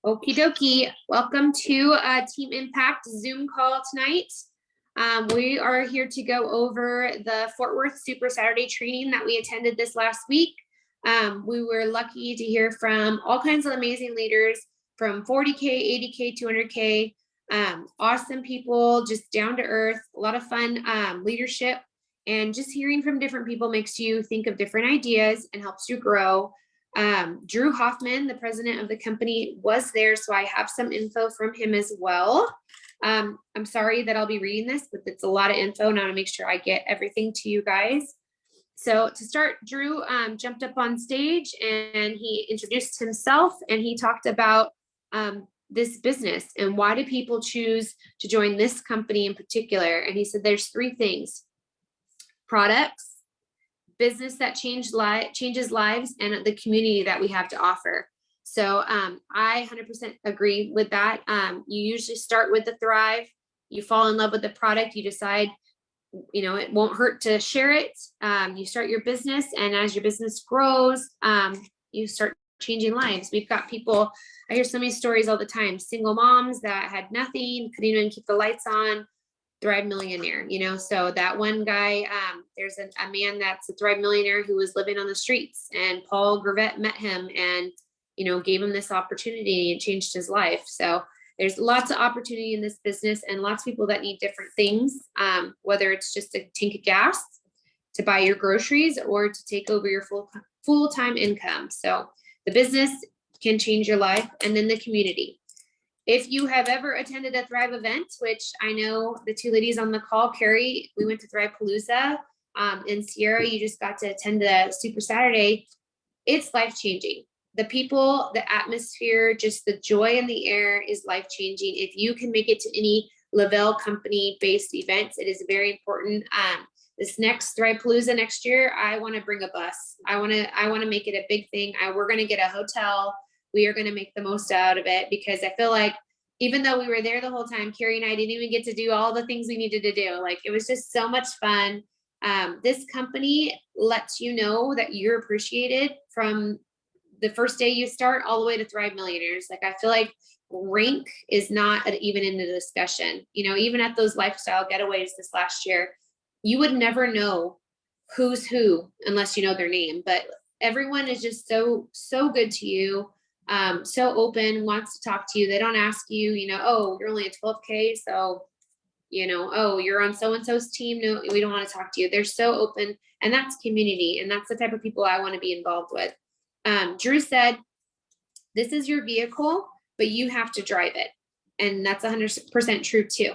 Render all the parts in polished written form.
Okie dokie. Welcome to Team Impact Zoom call tonight. We are here to go over the Fort Worth Super Saturday training that we attended this last week. We were lucky to hear from all kinds of amazing leaders from 40K, 80K, 200K, awesome people, just down to earth, a lot of fun leadership, and just hearing from different people makes you think of different ideas and helps you grow. Drew Hoffman, the president of the company, was there, so I have some info from him as well. I'm sorry that I'll be reading this, but it's a lot of info, and I want to make sure I get everything to you guys. So to start, Drew jumped up on stage and he introduced himself, and he talked about this business and why do people choose to join this company in particular. And he said there's three things: products, business that changes lives, and the community that we have to offer. So I 100% agree with that. You usually start with the Thrive, you fall in love with the product, you decide, it won't hurt to share it. You start your business, and as your business grows, you start changing lives. We've got people, I hear so many stories all the time, single moms that had nothing, couldn't even keep the lights on, Thrive millionaire, so that one guy, there's a man that's a Thrive millionaire who was living on the streets, and Paul Gravett met him and, gave him this opportunity and changed his life. So there's lots of opportunity in this business and lots of people that need different things, whether it's just a tank of gas to buy your groceries or to take over your full-time income. So the business can change your life, and then the community. If you have ever attended a Thrive event, which I know the two ladies on the call, Carrie, we went to Thrive Palooza, and Sierra, you just got to attend the Super Saturday. It's life-changing. The people, the atmosphere, just the joy in the air is life-changing. If you can make it to any Lavelle company-based events, it is very important. This next Thrive Palooza next year, I want to bring a bus. I want to make it a big thing. We're going to get a hotel. We are going to make the most out of it, because I feel like even though we were there the whole time, Carrie and I didn't even get to do all the things we needed to do. Like, it was just so much fun. This company lets you know that you're appreciated from the first day you start all the way to Thrive Millionaires. Like, I feel like rank is not even in the discussion. Even at those lifestyle getaways this last year, you would never know who's who unless you know their name. But everyone is just so good to you. So open, wants to talk to you. They don't ask you, oh, you're only a 12K, so, oh, you're on so-and-so's team. No, we don't want to talk to you. They're so open, and that's community, and that's the type of people I want to be involved with. Drew said, this is your vehicle, but you have to drive it. And that's 100% true too.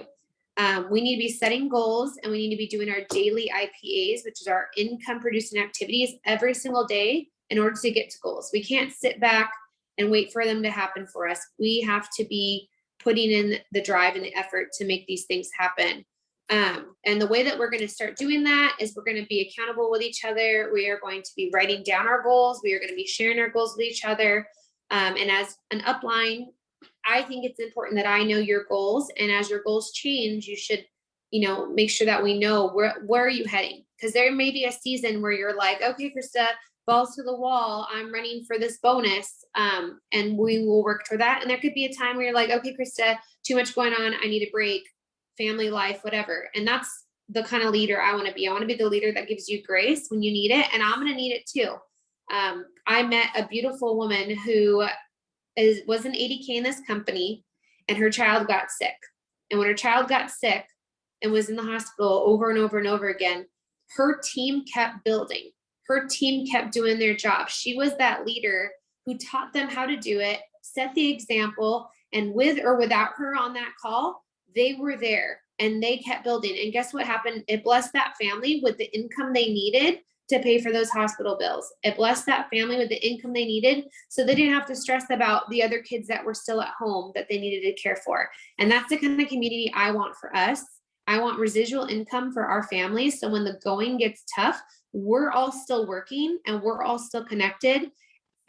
We need to be setting goals, and we need to be doing our daily IPAs, which is our income producing activities, every single day in order to get to goals. We can't sit back and wait for them to happen for us. We have to be putting in the drive and the effort to make these things happen. And the way that we're going to start doing that is we're going to be accountable with each other. We are going to be writing down our goals. We are going to be sharing our goals with each other. And as an upline, I think it's important that I know your goals. And as your goals change, you should, make sure that we know where are you heading? Because there may be a season where you're like, okay, Krista, balls to the wall, I'm running for this bonus, and we will work toward that. And there could be a time where you're like, okay, Krista, too much going on, I need a break, family life, whatever. And that's the kind of leader I want to be. I want to be the leader that gives you grace when you need it, and I'm going to need it too. I met a beautiful woman who was an 80K in this company, and her child got sick. And when her child got sick and was in the hospital over and over and over again, her team kept building. Her team kept doing their job. She was that leader who taught them how to do it, set the example, and with or without her on that call, they were there and they kept building. And guess what happened? It blessed that family with the income they needed to pay for those hospital bills. It blessed that family with the income they needed, so they didn't have to stress about the other kids that were still at home that they needed to care for. And that's the kind of community I want for us. I want residual income for our families, so when the going gets tough, we're all still working and we're all still connected,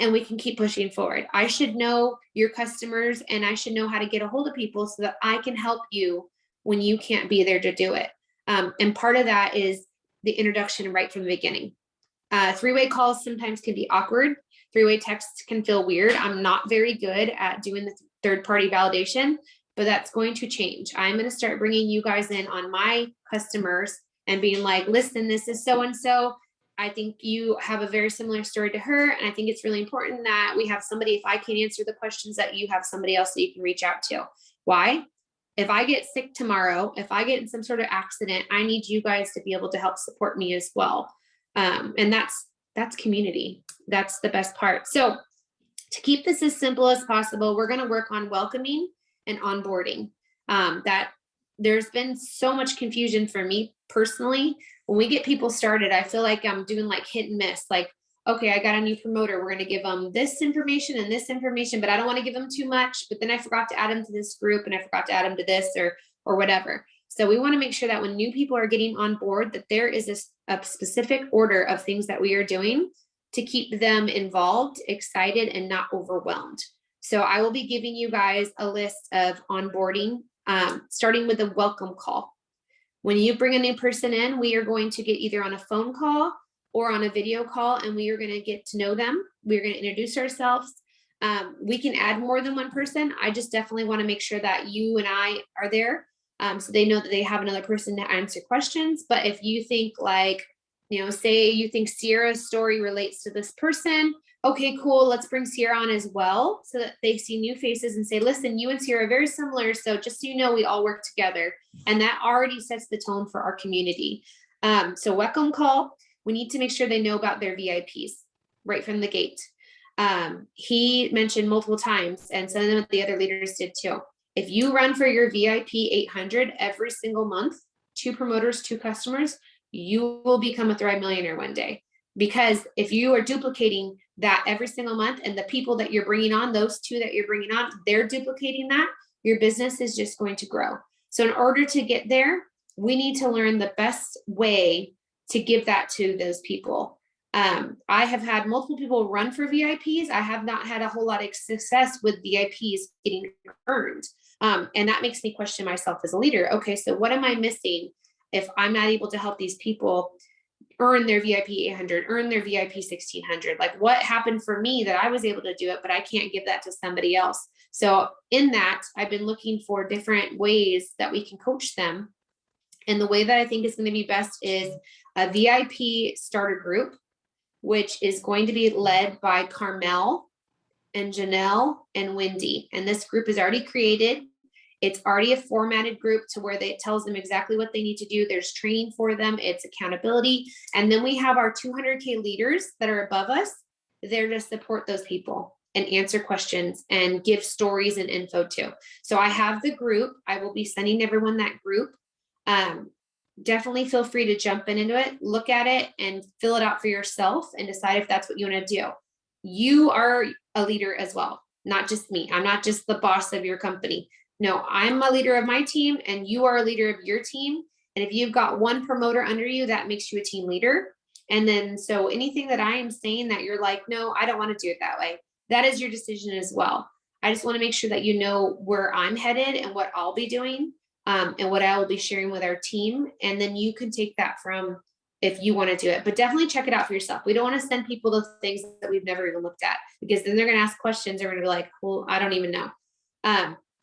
and we can keep pushing forward. I should know your customers, and I should know how to get a hold of people so that I can help you when you can't be there to do it. And part of that is the introduction right from the beginning. Three-way calls sometimes can be awkward. Three-way texts can feel weird. I'm not very good at doing third-party validation, but that's going to change. I'm going to start bringing you guys in on my customers and being like, listen, this is so-and-so. I think you have a very similar story to her. And I think it's really important that we have somebody, if I can't answer the questions, that you have somebody else that you can reach out to. Why? If I get sick tomorrow, if I get in some sort of accident, I need you guys to be able to help support me as well. And that's community. That's the best part. So to keep this as simple as possible, we're going to work on welcoming and onboarding. That there's been so much confusion for me personally. When we get people started, I feel like I'm doing like hit and miss. Like, okay, I got a new promoter. We're going to give them this information and this information, but I don't want to give them too much. But then I forgot to add them to this group and I forgot to add them to this or whatever. So we want to make sure that when new people are getting on board, that there is a specific order of things that we are doing to keep them involved, excited, and not overwhelmed. So I will be giving you guys a list of onboarding, starting with a welcome call. When you bring a new person in, we are going to get either on a phone call or on a video call, and we are going to get to know them. We're going to introduce ourselves. We can add more than one person. I just definitely want to make sure that you and I are there, so they know that they have another person to answer questions. But if you think like, say you think Sierra's story relates to this person, okay, cool, let's bring Sierra on as well, so that they see new faces and say, listen, you and Sierra are very similar, so just so you know, we all work together. And that already sets the tone for our community. So welcome call, we need to make sure they know about their VIPs right from the gate. He mentioned multiple times, and some of the other leaders did too. If you run for your VIP 800 every single month, 2 promoters, 2 customers, you will become a Thrive Millionaire one day. Because if you are duplicating that every single month, and the people that you're bringing on, those 2 that you're bringing on, they're duplicating that, your business is just going to grow. So in order to get there, we need to learn the best way to give that to those people. I have had multiple people run for VIPs. I have not had a whole lot of success with VIPs getting earned. And that makes me question myself as a leader. Okay, so what am I missing if I'm not able to help these people earn their VIP 800, earn their VIP 1600? Like, what happened for me that I was able to do it, but I can't give that to somebody else? So in that, I've been looking for different ways that we can coach them. And the way that I think is going to be best is a VIP starter group, which is going to be led by Carmel and Janelle and Wendy. And this group is already created. It's already a formatted group to where it tells them exactly what they need to do. There's training for them. It's accountability. And then we have our 200K leaders that are above us. They're to support those people and answer questions and give stories and info too. So I have the group. I will be sending everyone that group. Definitely feel free to jump into it, look at it, and fill it out for yourself and decide if that's what you want to do. You are a leader as well, not just me. I'm not just the boss of your company. No, I'm a leader of my team, and you are a leader of your team. And if you've got one promoter under you, that makes you a team leader. And then, so anything that I am saying that you're like, no, I don't want to do it that way, that is your decision as well. I just want to make sure that you know where I'm headed and what I'll be doing, and what I will be sharing with our team. And then you can take that from if you want to do it, but definitely check it out for yourself. We don't want to send people to things that we've never even looked at, because then they're going to ask questions. They're going to be like, well, I don't even know.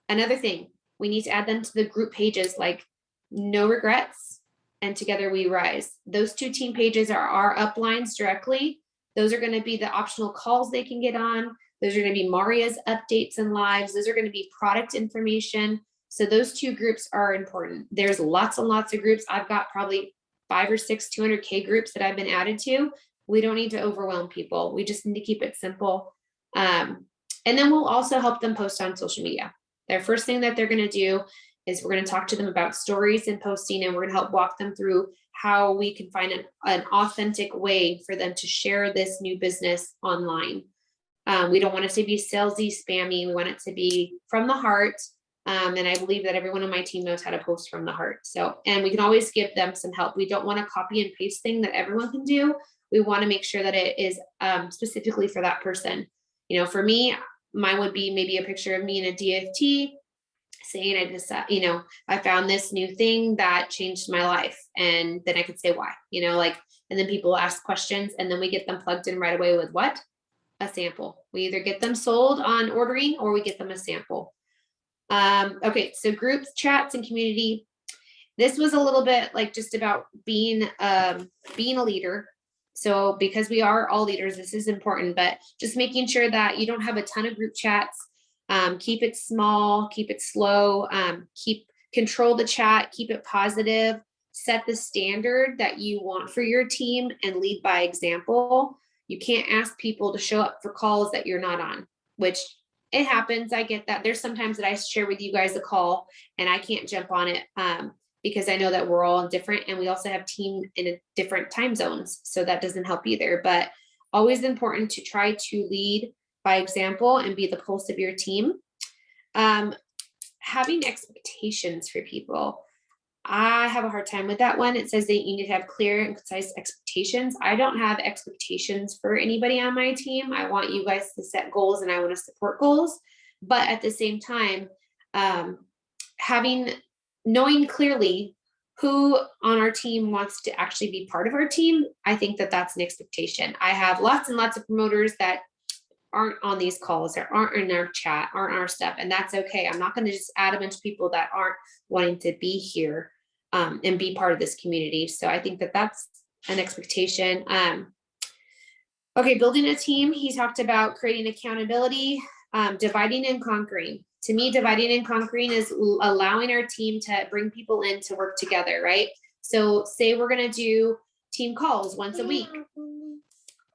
Another thing, we need to add them to the group pages, like No Regrets and Together We Rise. Those 2 team pages are our uplines directly. Those are going to be the optional calls they can get on. Those are going to be Maria's updates and lives. Those are going to be product information. So those 2 groups are important. There's lots and lots of groups. I've got probably 5 or 6 200K groups that I've been added to. We don't need to overwhelm people. We just need to keep it simple. And then we'll also help them post on social media. Their first thing that they're going to do is we're going to talk to them about stories and posting, and we're going to help walk them through how we can find an authentic way for them to share this new business online. We don't want it to be salesy, spammy. We want it to be from the heart. And I believe that everyone on my team knows how to post from the heart. So, and we can always give them some help. We don't want to copy and paste thing that everyone can do. We want to make sure that it is specifically for that person. For me, mine would be maybe a picture of me in a DFT saying, I found this new thing that changed my life. And then I could say why, and then people ask questions, and then we get them plugged in right away with what? a sample. We either get them sold on ordering or we get them a sample. Okay, so groups, chats, and community. This was a little bit like just about being a leader. So because we are all leaders, this is important, but just making sure that you don't have a ton of group chats. Keep it small, keep it slow, control the chat, keep it positive, set the standard that you want for your team and lead by example. You can't ask people to show up for calls that you're not on, which it happens. I get that. There's sometimes that I share with you guys a call and I can't jump on it because I know that we're all different and we also have team in different time zones. So that doesn't help either, but always important to try to lead by example and be the pulse of your team. Having expectations for people. I have a hard time with that one. It says that you need to have clear and concise expectations. I don't have expectations for anybody on my team. I want you guys to set goals and I want to support goals. But at the same time, knowing clearly who on our team wants to actually be part of our team, I think that that's an expectation. I have lots and lots of promoters that aren't on these calls or aren't in our chat, aren't our stuff, and that's okay. I'm not going to just add a bunch of people that aren't wanting to be here and be part of this community. So I think that that's an expectation. Okay, building a team. He talked about creating accountability, dividing and conquering. To me, dividing and conquering is allowing our team to bring people in to work together, right? So say we're going to do team calls once a week.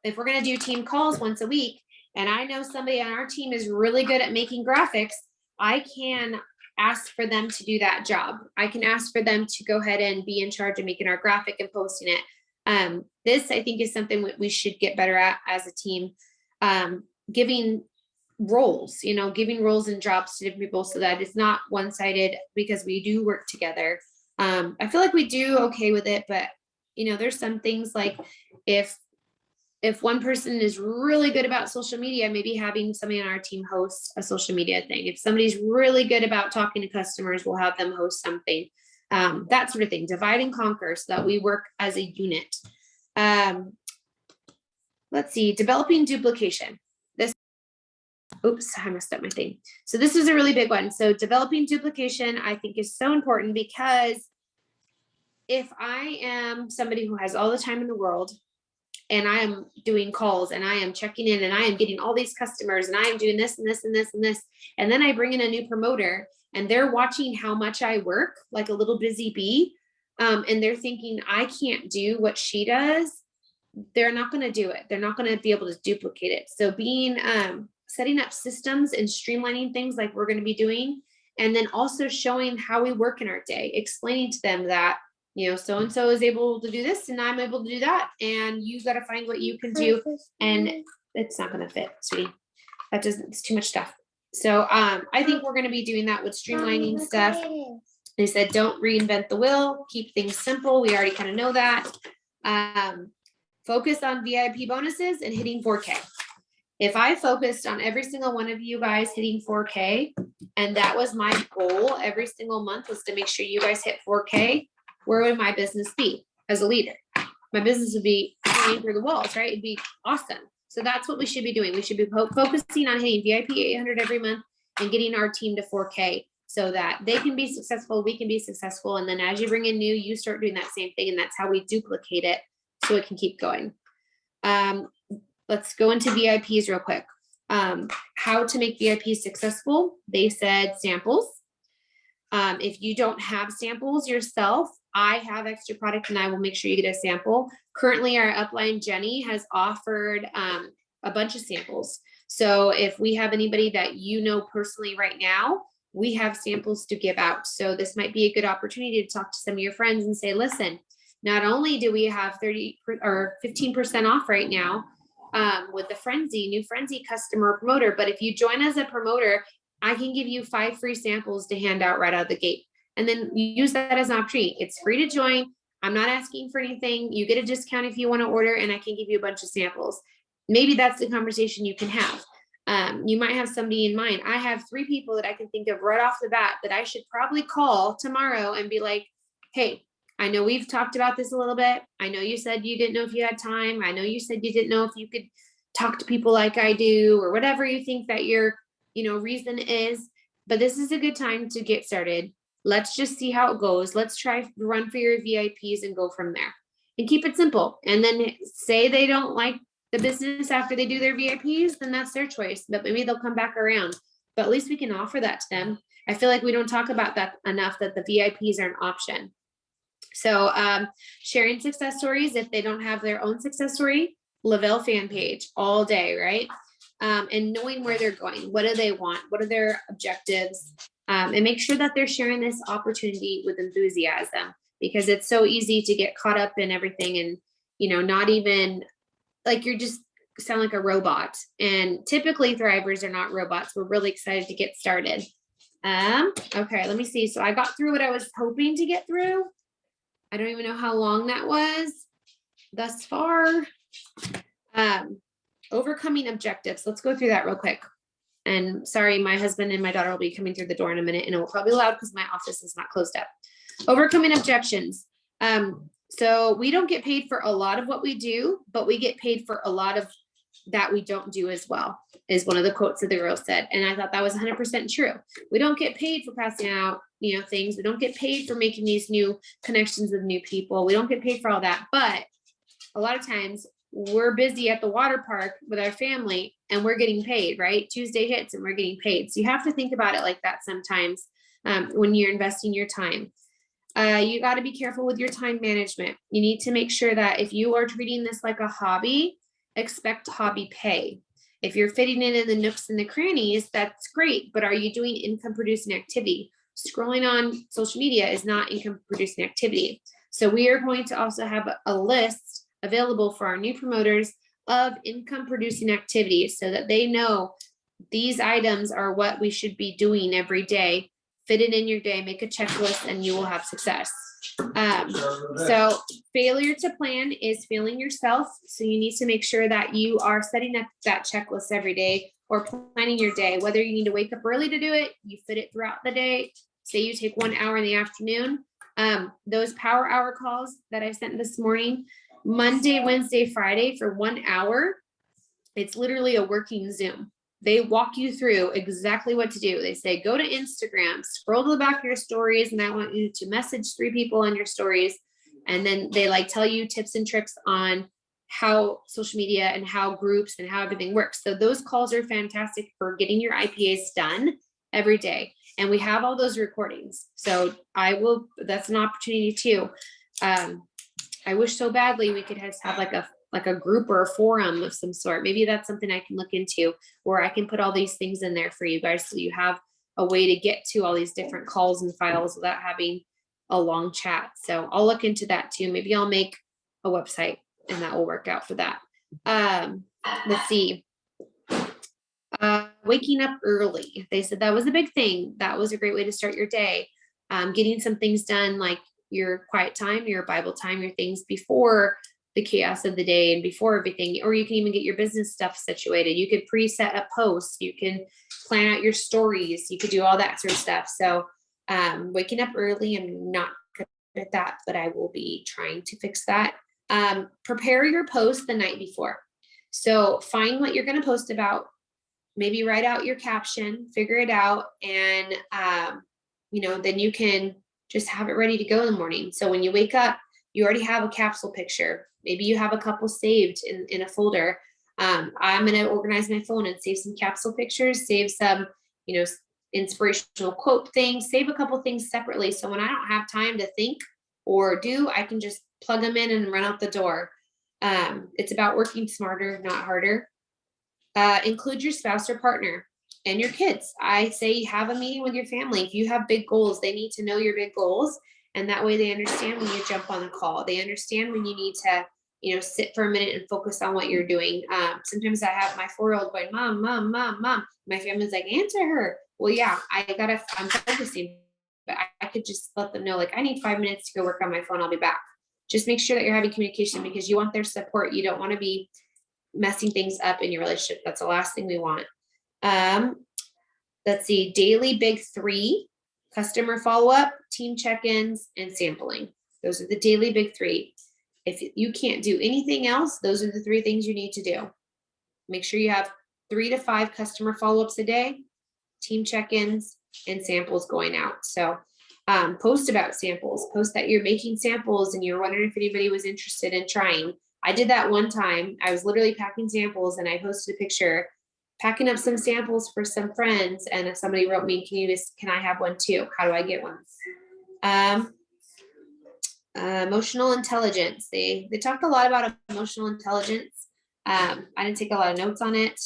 If we're going to do team calls once a week, and I know somebody on our team is really good at making graphics, I can ask for them to do that job. I can ask for them to go ahead and be in charge of making our graphic and posting it. This, I think, is something we should get better at as a team, giving roles, giving roles and jobs to different people so that it's not one-sided because we do work together. I feel like we do okay with it, but there's some things like if one person is really good about social media, maybe having somebody on our team host a social media thing. If somebody's really good about talking to customers, we'll have them host something, that sort of thing. Divide and conquer so that we work as a unit. Let's see, developing duplication. Oops, I messed up my thing. So this is a really big one. So developing duplication, I think, is so important because if I am somebody who has all the time in the world and I am doing calls and I am checking in and I am getting all these customers and I am doing this and this and this and this, and then I bring in a new promoter and they're watching how much I work like a little busy bee, and they're thinking I can't do what she does, they're not going to do it. They're not going to be able to duplicate it. So being setting up systems and streamlining things like we're going to be doing, and then also showing how we work in our day, explaining to them that so-and-so is able to do this and I'm able to do that. And you got to find what you can do. And it's not going to fit, sweetie. It's too much stuff. So I think we're going to be doing that with streamlining stuff. They said, don't reinvent the wheel, keep things simple. We already kind of know that. Focus on VIP bonuses and hitting 4K. If I focused on every single one of you guys hitting 4K, and that was my goal every single month was to make sure you guys hit 4K, where would my business be as a leader? My business would be flying through the walls, right? It'd be awesome. So that's what we should be doing. We should be focusing on hitting VIP 800 every month and getting our team to 4K so that they can be successful, we can be successful. And then as you bring in new, you start doing that same thing. And that's how we duplicate it so it can keep going. Let's go into VIPs real quick. How to make VIPs successful. They said samples. If you don't have samples yourself, I have extra product and I will make sure you get a sample. Currently, our upline Jenny has offered a bunch of samples. So if we have anybody that personally right now, we have samples to give out. So this might be a good opportunity to talk to some of your friends and say, listen, not only do we have 30 or 15% off right now with the new Frenzy customer promoter, but if you join as a promoter, I can give you 5 free samples to hand out right out of the gate. And then you use that as an opportunity. It's free to join. I'm not asking for anything. You get a discount if you want to order, and I can give you a bunch of samples. Maybe that's the conversation you can have. You might have somebody in mind. I have 3 people that I can think of right off the bat that I should probably call tomorrow and be like, hey, I know we've talked about this a little bit. I know you said you didn't know if you had time. I know you said you didn't know if you could talk to people like I do, or whatever you think that your, reason is. But this is a good time to get started. Let's just see how it goes. Let's try run for your VIPs and go from there, and keep it simple. And then say they don't like the business after they do their VIPs, then that's their choice, but maybe they'll come back around. But at least we can offer that to them. I feel like we don't talk about that enough, that the VIPs are an option. So sharing success stories, if they don't have their own success story, Lavelle fan page all day, right? And knowing where they're going, what do they want? What are their objectives? And make sure that they're sharing this opportunity with enthusiasm, because it's so easy to get caught up in everything and, not even like you're just sound like a robot. And typically thrivers are not robots. We're really excited to get started. Okay, let me see. So I got through what I was hoping to get through. I don't even know how long that was thus far. Overcoming objectives. Let's go through that real quick. And sorry, my husband and my daughter will be coming through the door in a minute, and it will probably be loud because my office is not closed up. Overcoming objections. So we don't get paid for a lot of what we do, but we get paid for a lot of that we don't do as well, is one of the quotes that the girl said. And I thought that was 100% true. We don't get paid for passing out, things. We don't get paid for making these new connections with new people. We don't get paid for all that. But a lot of times we're busy at the water park with our family and we're getting paid, right? Tuesday hits and we're getting paid. So you have to think about it like that sometimes when you're investing your time. You got to be careful with your time management. You need to make sure that if you are treating this like a hobby, expect hobby pay. If you're fitting it in the nooks and the crannies, that's great. But are you doing income producing activity? Scrolling on social media is not income producing activity. So we are going to also have a list available for our new promoters of income producing activities so that they know these items are what we should be doing every day. Fit it in your day, make a checklist, and you will have success. So failure to plan is failing yourself. So you need to make sure that you are setting up that checklist every day or planning your day, whether you need to wake up early to do it, you fit it throughout the day. Say you take 1 hour in the afternoon. Those power hour calls that I sent this morning, Monday, Wednesday, Friday for 1 hour, it's literally a working Zoom. They walk you through exactly what to do. They say, go to Instagram, scroll to the back of your stories, and I want you to message 3 people on your stories. And then they tell you tips and tricks on how social media and how groups and how everything works. So those calls are fantastic for getting your IPAs done every day. And we have all those recordings. So that's an opportunity too. I wish so badly we could have like a group or a forum of some sort. Maybe that's something I can look into, where I can put all these things in there for you guys so you have a way to get to all these different calls and files without having a long chat. So I'll look into that too. Maybe I'll make a website and that will work out for that. Let's see. Waking up early. They said that was a big thing. That was a great way to start your day. Getting some things done, like your quiet time, your Bible time, your things before the chaos of the day and before everything. Or you can even get your business stuff situated. You could preset a post. You can plan out your stories. You could do all that sort of stuff. So waking up early, I'm not good at that, but I will be trying to fix that. Prepare your post the night before. So find what you're going to post about. Maybe write out your caption, figure it out, and then you can just have it ready to go in the morning. So when you wake up, you already have a capsule picture. Maybe you have a couple saved in a folder. I'm going to organize my phone and save some capsule pictures, save some, inspirational quote things, save a couple things separately. So when I don't have time to think or do, I can just plug them in and run out the door. It's about working smarter, not harder. Include your spouse or partner and your kids. I say have a meeting with your family. If you have big goals, they need to know your big goals. And that way they understand when you jump on the call. They understand when you need to, sit for a minute and focus on what you're doing. Sometimes I have my 4-year-old going, mom, mom, mom, mom. My family's like, answer her. Well, yeah, I'm focusing, but I could just let them know, I need 5 minutes to go work on my phone. I'll be back. Just make sure that you're having communication because you want their support. You don't want to be messing things up in your relationship. That's the last thing we want. Let's see, daily big 3, customer follow-up, team check-ins, and sampling. Those are the daily big 3. If you can't do anything else, those are the 3 things you need to do. Make sure you have 3 to 5 customer follow-ups a day, team check-ins, and samples going out. So post about samples, post that you're making samples and you're wondering if anybody was interested in trying. I did that one time. I was literally packing samples and I posted a picture packing up some samples for some friends, and if somebody wrote me, can I have one too? How do I get one? Emotional intelligence. They talked a lot about emotional intelligence. I didn't take a lot of notes on it,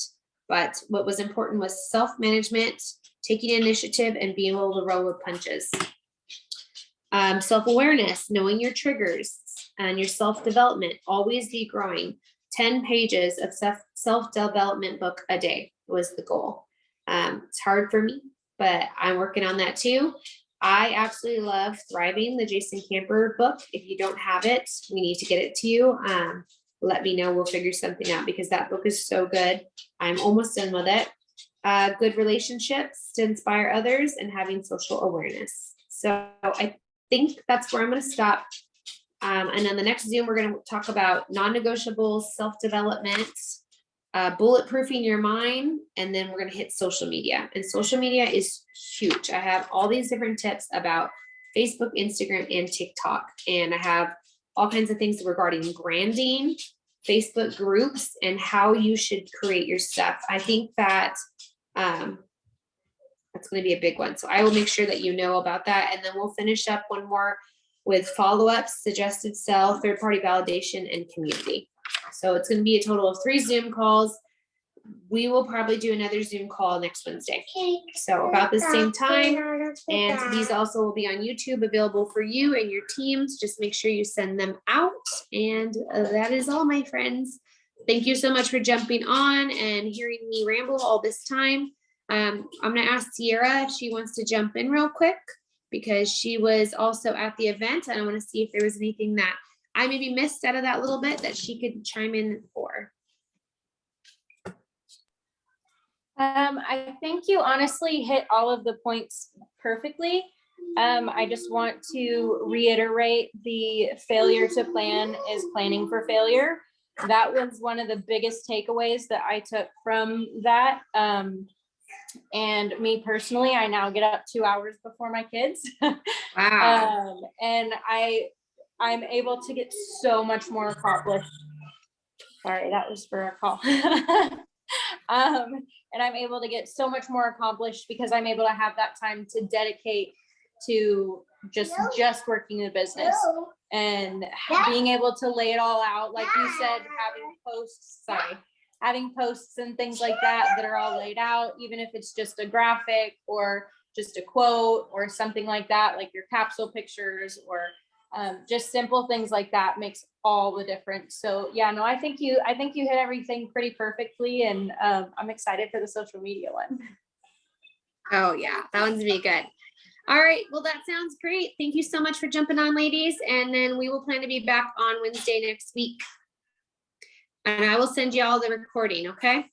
but what was important was self-management, taking initiative, and being able to roll with punches. Self-awareness, knowing your triggers and your self-development, always be growing. 10 pages of self-development book a day was the goal. It's hard for me, but I'm working on that too. I absolutely love Thriving, the Jason Camper book. If you don't have it, we need to get it to you. Let me know. We'll figure something out because that book is so good. I'm almost done with it. Good relationships to inspire others and having social awareness. So I think that's where I'm going to stop. And on the next Zoom, we're going to talk about non-negotiables, self-development, bulletproofing your mind, and then we're going to hit social media. And social media is huge. I have all these different tips about Facebook, Instagram, and TikTok. And I have all kinds of things regarding branding, Facebook groups, and how you should create your stuff. I think that that's going to be a big one. So I will make sure that you know about that. And then we'll finish up one more with follow-ups, suggested sell, third-party validation, and community. So it's going to be a total of 3 Zoom calls. We will probably do another Zoom call next Wednesday. So about the same time. And these also will be on YouTube, available for you and your teams. Just make sure you send them out. And that is all, my friends. Thank you so much for jumping on and hearing me ramble all this time. I'm going to ask Sierra if she wants to jump in real quick, because she was also at the event, and I want to see if there was anything that I maybe missed out of that little bit that she could chime in for. I think you honestly hit all of the points perfectly. I just want to reiterate the failure to plan is planning for failure. That was one of the biggest takeaways that I took from that. And me personally, I now get up 2 hours before my kids. Wow. And I'm able to get so much more accomplished. Sorry, that was for a call. And I'm able to get so much more accomplished because I'm able to have that time to dedicate to just working the business and being able to lay it all out. Like you said, having posts and things like that are all laid out, even if it's just a graphic or just a quote or something like that, like your capsule pictures or just simple things like that makes all the difference. So yeah, no, I think you hit everything pretty perfectly, and I'm excited for the social media one. Oh yeah, that one's gonna be good. All right, well, that sounds great. Thank you so much for jumping on, ladies. And then we will plan to be back on Wednesday next week. And I will send you all the recording, okay?